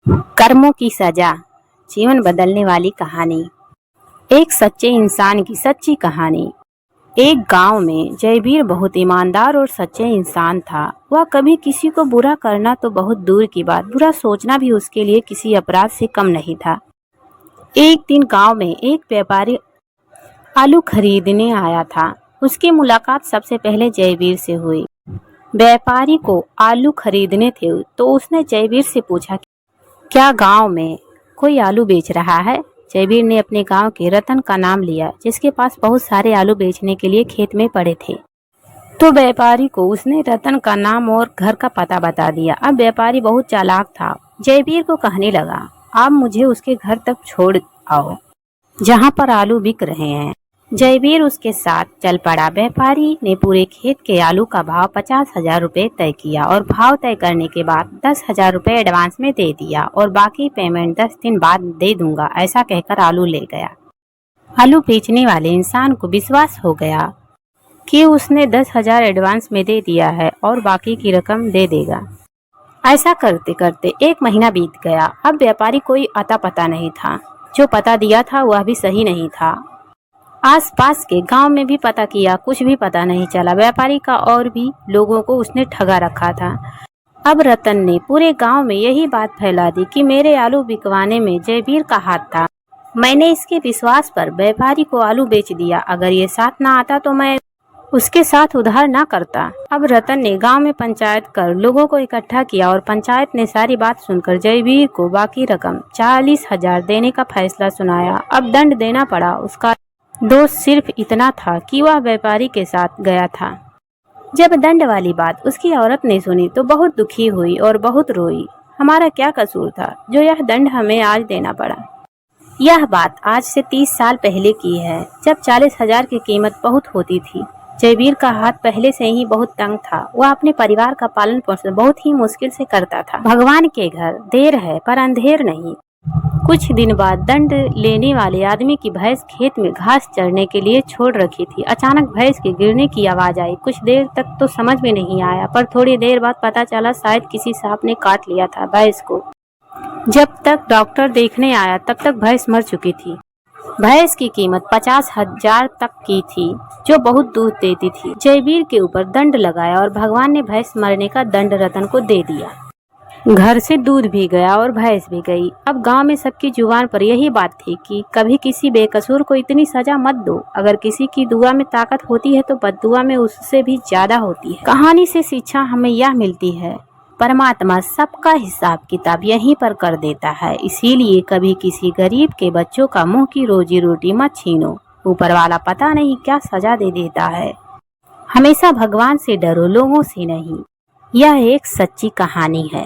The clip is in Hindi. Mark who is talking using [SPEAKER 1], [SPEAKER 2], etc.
[SPEAKER 1] कर्मों की सजा, जीवन बदलने वाली कहानी। एक सच्चे इंसान की सच्ची कहानी। एक गांव में जयवीर बहुत ईमानदार और सच्चे इंसान था। वह कभी किसी को बुरा करना तो बहुत दूर की बात, बुरा सोचना भी उसके लिए किसी अपराध से कम नहीं था। एक दिन गांव में एक व्यापारी आलू खरीदने आया था। उसकी मुलाकात सबसे पहले जयवीर से हुई। व्यापारी को आलू खरीदने थे तो उसने जयवीर से पूछा, क्या गांव में कोई आलू बेच रहा है? जयवीर ने अपने गांव के रतन का नाम लिया, जिसके पास बहुत सारे आलू बेचने के लिए खेत में पड़े थे। तो व्यापारी को उसने रतन का नाम और घर का पता बता दिया। अब व्यापारी बहुत चालाक था। जयवीर को कहने लगा, आप मुझे उसके घर तक छोड़ आओ जहां पर आलू बिक रहे हैं। जयवीर उसके साथ चल पड़ा। व्यापारी ने पूरे खेत के आलू का भाव 50,000 रुपये तय किया और भाव तय करने के बाद 10,000 रुपये एडवांस में दे दिया और बाकी पेमेंट 10 दिन बाद दे दूंगा, ऐसा कहकर आलू ले गया। आलू बेचने वाले इंसान को विश्वास हो गया कि उसने 10,000 एडवांस में दे दिया है और बाकी की रकम दे देगा। ऐसा करते करते 1 महीना बीत गया। अब व्यापारी कोई अता पता नहीं था। जो पता दिया था वह भी सही नहीं था। आसपास के गांव में भी पता किया, कुछ भी पता नहीं चला। व्यापारी का और भी लोगों को उसने ठगा रखा था। अब रतन ने पूरे गांव में यही बात फैला दी कि मेरे आलू बिकवाने में जयवीर का हाथ था। मैंने इसके विश्वास पर व्यापारी को आलू बेच दिया। अगर ये साथ ना आता तो मैं उसके साथ उधार ना करता। अब रतन ने गांव में पंचायत कर लोगों को इकट्ठा किया और पंचायत ने सारी बात सुनकर जयवीर को बाकी रकम 40,000 देने का फैसला सुनाया। अब दंड देना पड़ा। उसका दोष सिर्फ इतना था कि वह व्यापारी के साथ गया था। जब दंड वाली बात उसकी औरत ने सुनी तो बहुत दुखी हुई और बहुत रोई। हमारा क्या कसूर था जो यह दंड हमें आज देना पड़ा? यह बात आज से 30 साल पहले की है, जब 40,000 की कीमत बहुत होती थी। जयवीर का हाथ पहले से ही बहुत तंग था। वह अपने परिवार का पालन पोषण बहुत ही मुश्किल से करता था। भगवान के घर देर है पर अंधेर नहीं। कुछ दिन बाद दंड लेने वाले आदमी की भैंस खेत में घास चरने के लिए छोड़ रखी थी। अचानक भैंस के गिरने की आवाज आई। कुछ देर तक तो समझ में नहीं आया, पर थोड़ी देर बाद पता चला शायद किसी सांप ने काट लिया था भैंस को। जब तक डॉक्टर देखने आया तब तक भैंस मर चुकी थी। भैंस की कीमत 50,000 तक की थी, जो बहुत दूध देती थी। जयवीर के ऊपर दंड लगाया और भगवान ने भैंस मरने का दंड रतन को दे दिया। घर से दूध भी गया और भैंस भी गई। अब गांव में सबकी जुबान पर यही बात थी कि कभी किसी बेकसूर को इतनी सजा मत दो। अगर किसी की दुआ में ताकत होती है तो बद्दुआ में उससे भी ज्यादा होती है। कहानी से शिक्षा हमें यह मिलती है, परमात्मा सबका हिसाब किताब यहीं पर कर देता है। इसीलिए कभी किसी गरीब के बच्चों का मुंह की रोजी रोटी मत छीनो। ऊपर वाला पता नहीं क्या सजा दे देता है। हमेशा भगवान से डरो, लोगों से नहीं। यह एक सच्ची कहानी है।